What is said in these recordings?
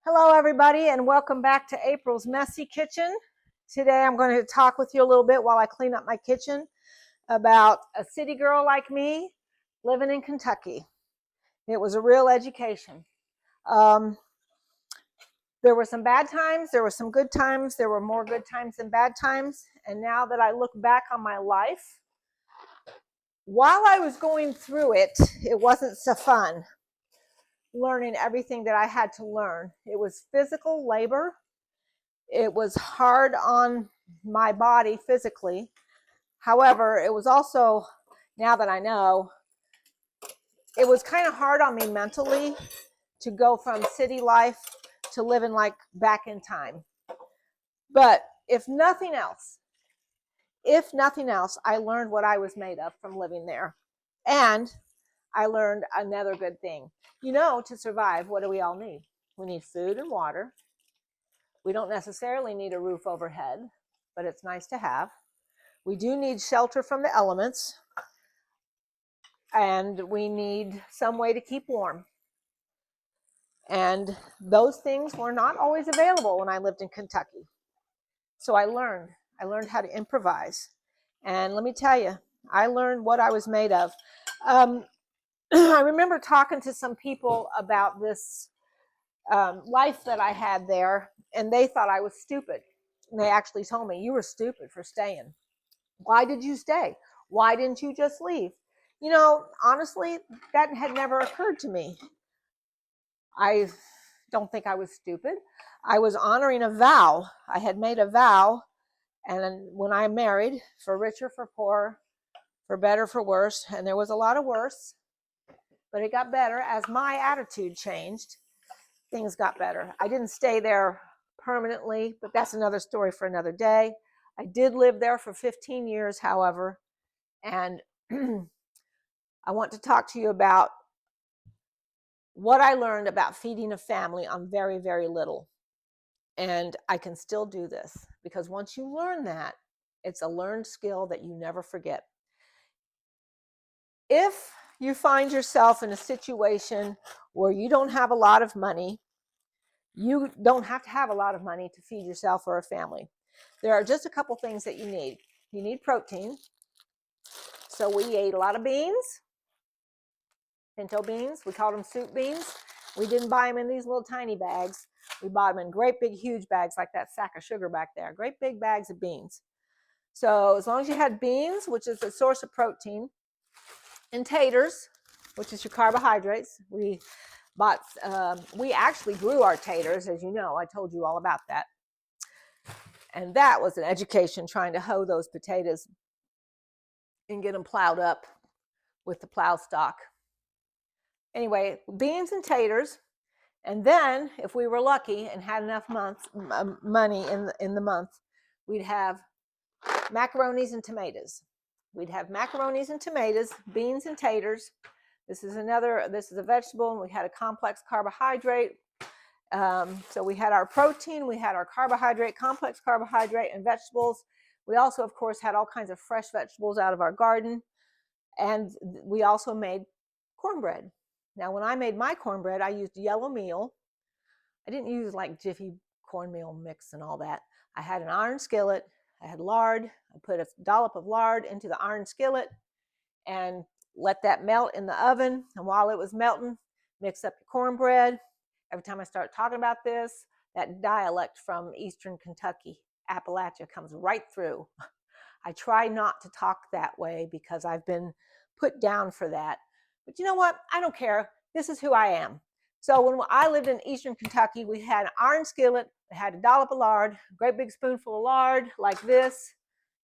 Hello, everybody, and welcome back to April's Messy Kitchen. Today, I'm going to talk with you a little bit while I clean up my kitchen about a city girl like me living in Kentucky. It was a real education. Um, there were some bad times, there were some good times, there were more good times than bad times. And now that I look back on my life, while I was going through it, it wasn't so fun learning everything that I had to learn. It was physical labor. It was hard on my body physically. However, it was also, now that I know, it was kind of hard on me mentally to go from city life to living like back in time. But if nothing else, I learned what I was made of from living there. And I learned another good thing. To survive, what do we all need? We need food and water. We don't necessarily need a roof overhead, but it's nice to have. We do need shelter from the elements, and we need some way to keep warm. And those things were not always available when I lived in Kentucky. So I learned how to improvise. And let me tell you, I learned what I was made of. I remember talking to some people about this life that I had there, and they thought I was stupid. And they actually told me, "You were stupid for staying. Why did you stay? Why didn't you just leave?" Honestly, that had never occurred to me. I don't think I was stupid. I was honoring a vow. I had made a vow, and when I married, for richer, for poorer, for better, for worse, and there was a lot of worse, but it got better as my attitude changed. Things got better. I didn't stay there permanently, but that's another story for another day. I did live there for 15 years, however, and I want to talk to you about what I learned about feeding a family on very, very little. And I can still do this because once you learn that, it's a learned skill that you never forget. If you find yourself in a situation where you don't have a lot of money, you don't have to have a lot of money to feed yourself or a family. There are just a couple things that you need. You need protein. So we ate a lot of beans, pinto beans. We called them soup beans. We didn't buy them in these little tiny bags. We bought them in great big huge bags like that sack of sugar back there. Great big bags of beans. So as long as you had beans, which is a source of protein, and taters, which is your carbohydrates. We actually grew our taters, as you know. I told you all about that. And that was an education, trying to hoe those potatoes and get them plowed up with the plow stock. Anyway, beans and taters. And then, if we were lucky and had enough money in the month, we'd have macaronis and tomatoes. We'd have macaronis and tomatoes, beans and taters. This is a vegetable, and we had a complex carbohydrate. So we had our protein, we had our carbohydrate, complex carbohydrate, and vegetables. We also, of course, had all kinds of fresh vegetables out of our garden. And we also made cornbread. Now, when I made my cornbread, I used yellow meal. I didn't use like Jiffy cornmeal mix and all that. I had an iron skillet. I had lard. I put a dollop of lard into the iron skillet and let that melt in the oven. And while it was melting, mix up your cornbread. Every time I start talking about this, that dialect from Eastern Kentucky, Appalachia, comes right through. I try not to talk that way because I've been put down for that. But you know what? I don't care. This is who I am. So when I lived in Eastern Kentucky, we had an iron skillet. It had a dollop of lard, a great big spoonful of lard like this.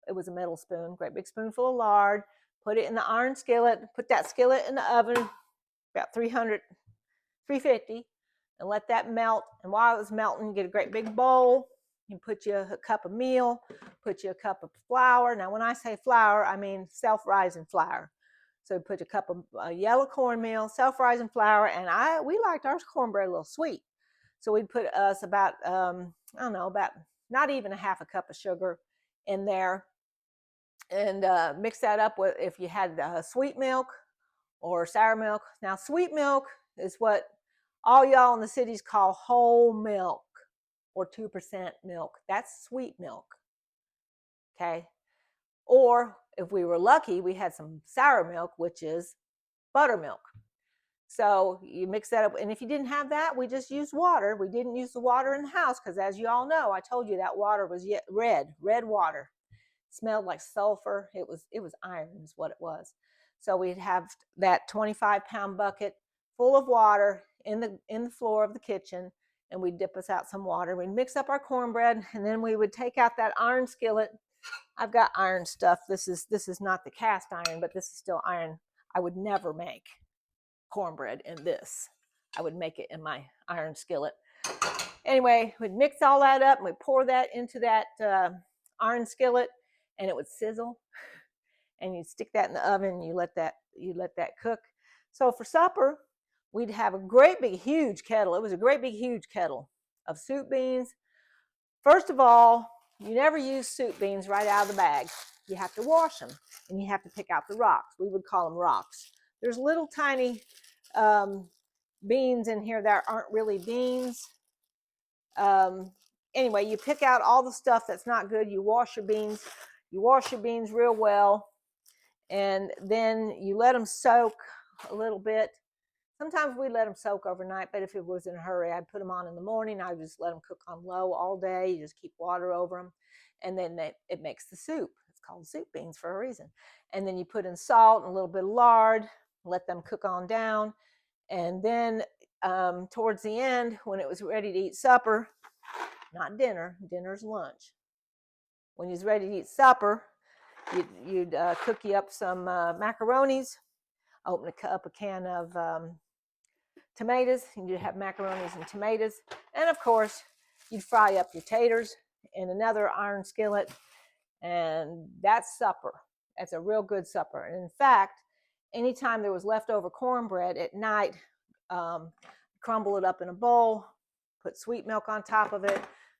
It was a metal spoon, great big spoonful of lard. Put it in the iron skillet. Put that skillet in the oven, about 350, and let that melt. And while it was melting, you get a great big bowl. You put you a cup of meal, put you a cup of flour. Now, when I say flour, I mean self-rising flour. So put a cup of yellow cornmeal, self-rising flour, and we liked our cornbread a little sweet. So we'd put us about not even a half a cup of sugar in there, and mix that up with, if you had sweet milk or sour milk. Now, sweet milk is what all y'all in the cities call whole milk or 2% milk. That's sweet milk. Okay. Or if we were lucky, we had some sour milk, which is buttermilk. So you mix that up. And if you didn't have that, we just used water. We didn't use the water in the house because, as you all know, I told you that water was red water. It smelled like sulfur. It was iron is what it was. So we'd have that 25-pound bucket full of water in the floor of the kitchen, and we'd dip us out some water. We'd mix up our cornbread, and then we would take out that iron skillet. I've got iron stuff. This is not the cast iron, but this is still iron. I would never make cornbread in this. I would make it in my iron skillet. Anyway, we'd mix all that up and we'd pour that into that iron skillet, and it would sizzle. And you'd stick that in the oven and you let that cook. So for supper, we'd have a great big huge kettle. It was a great big huge kettle of soup beans. First of all, you never use soup beans right out of the bag. You have to wash them and you have to pick out the rocks. We would call them rocks. There's little tiny beans in here that aren't really beans. Anyway, you pick out all the stuff that's not good. You wash your beans. You wash your beans real well, and then you let them soak a little bit. Sometimes we let them soak overnight, but if it was in a hurry, I'd put them on in the morning. I would just let them cook on low all day. You just keep water over them, and then it makes the soup. It's called soup beans for a reason. And then you put in salt and a little bit of lard, let them cook on down. And then towards the end, when it was ready to eat supper, not dinner, dinner's lunch. When you was ready to eat supper, you'd cook you up some macaronis, open up a can of tomatoes, and you'd have macaronis and tomatoes. And of course, you'd fry up your taters in another iron skillet, and that's supper. That's a real good supper. And in fact, anytime there was leftover cornbread at night, crumble it up in a bowl, put sweet milk on top of it,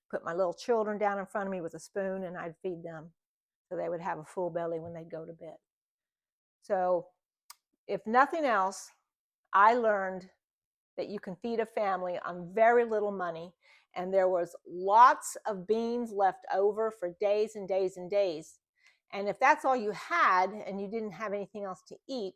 put my little children down in front of me with a spoon, and I'd feed them so they would have a full belly when they'd go to bed. So if nothing else, I learned that you can feed a family on very little money, and there was lots of beans left over for days and days and days. And if that's all you had and you didn't have anything else to eat,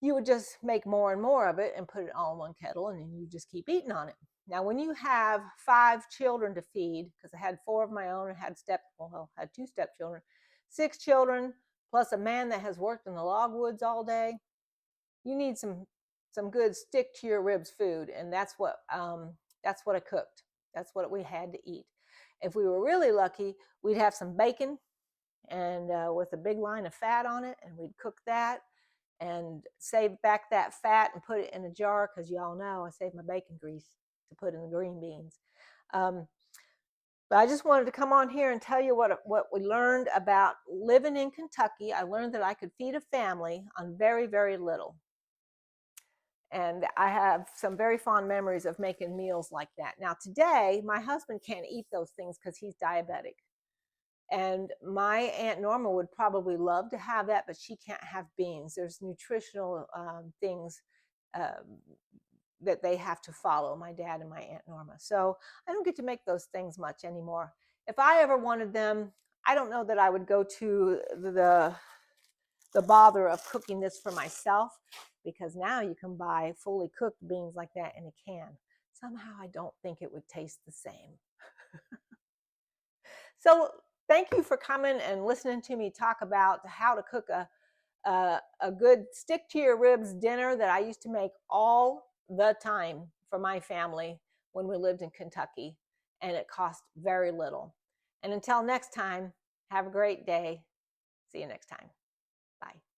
you would just make more and more of it and put it all in one kettle, and then you just keep eating on it. Now, when you have 5 children to feed, because I had 4 of my own and had 2 stepchildren, 6 children, plus a man that has worked in the logwoods all day, you need some good stick to your ribs food, and that's what I cooked. That's what we had to eat. If we were really lucky, we'd have some bacon and with a big line of fat on it, and we'd cook that and save back that fat and put it in a jar, because you all know I save my bacon grease to put in the green beans. But I just wanted to come on here and tell you what we learned about living in Kentucky. I learned that I could feed a family on very, very little. And I have some very fond memories of making meals like that. Now today, my husband can't eat those things because he's diabetic. And my Aunt Norma would probably love to have that, but she can't have beans. There's nutritional things that they have to follow, my dad and my Aunt Norma. So I don't get to make those things much anymore. If I ever wanted them, I don't know that I would go to the bother of cooking this for myself, because now you can buy fully cooked beans like that in a can. Somehow I don't think it would taste the same. So thank you for coming and listening to me talk about how to cook a good stick to your ribs dinner that I used to make all the time for my family when we lived in Kentucky, and it cost very little. And until next time, have a great day. See you next time. Bye.